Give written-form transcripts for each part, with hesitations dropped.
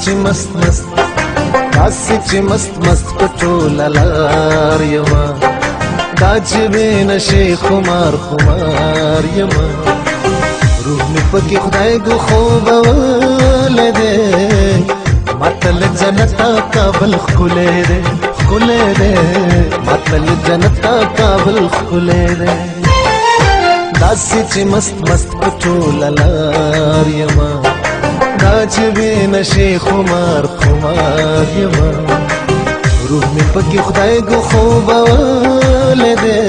چې مست مست داسې چې مست مست په ټوله لار یمه دا چې بې نشې خمار خمار یمه روح مې پکې خدای ګو خوبولی دی ماته له جنته کابل ښکلی دی ښکلی دی ماته له جنته کابل ښکلی دی داسې چې مست مست په ټوله لار یمه دا چې بې نشې خمار خمار یمه روح مې پکې خدای ګو خوبولی دی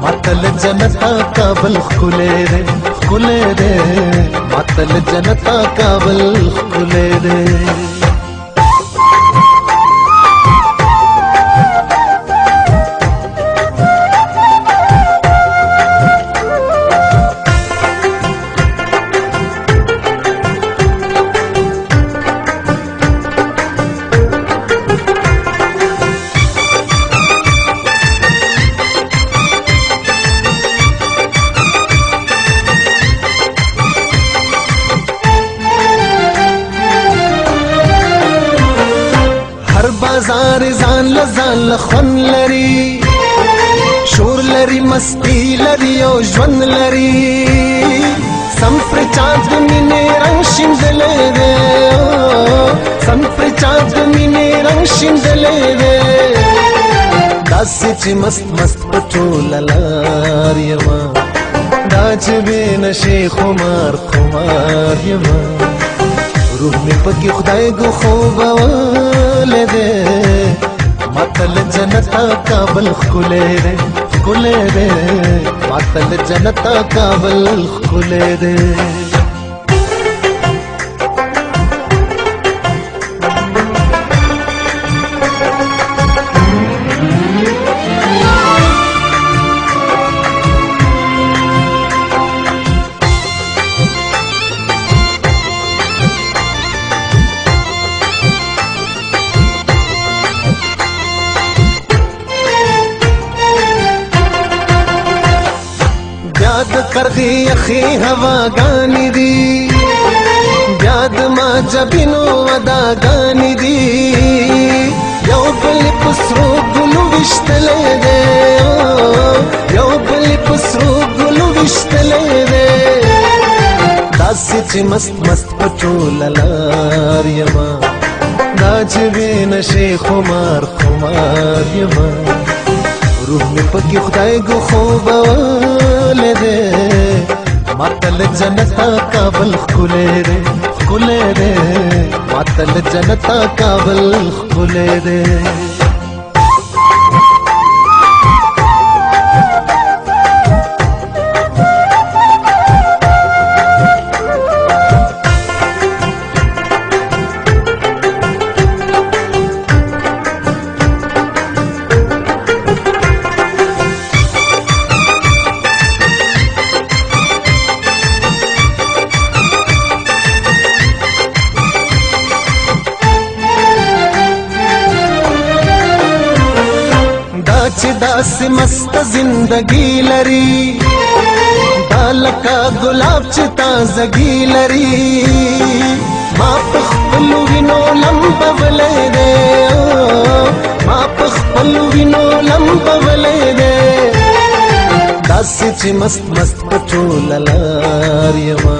ماته له جنته کابل ښکلی دی ښکلی دی ماته له جنته کابل ښکلی دی بازار ځان له خوند لري شور لري مستی لري او ژوند لري سم پر چاند د مینې رنګ شیندلی دی سم پر چاند د مینې رنګ شیندلی دی داسې چې مست مست په ټوله لار یمه دا چې بې نشې خمار خمار یمه روح مې پکې خدای ګو خوبولی دی ماته له جنته کابل ښکلی دی ښکلی دی ماته له جنته کابل ښکلی دی بیا د کرغې یخې هواګانې دي بیا د ما جبینو وداګانې دي یو بل په سرو ګلو ویشتلی دی یو بل په سرو ګلو ویشتلی دی داسې چې مست مست په ټوله لار یمه دا چې بې نشې خمار خمار یمه روح مې پکې خدای ګو خوبولی دی ماته له جنته کابل ښکلی دی ښکلی دی ماته له جنته کابل ښکلی دی چې داسې مست زندګي لري دا لکه ګلاب چې تازګي لري ما په خپلو وینو لمبولی دی ما په خپلو وینو لمبولی دی داسې چې مست مست په ټوله لار یمه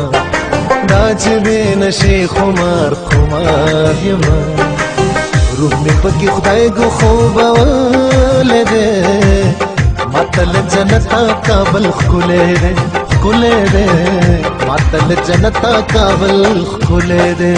دا چې بې نشې خمار خمار یمه روح مې پکې خدای ګو خوبولی دی ماته له جنته کابل ښکلی دی ښکلی دی ماته له جنته کابل ښکلی دی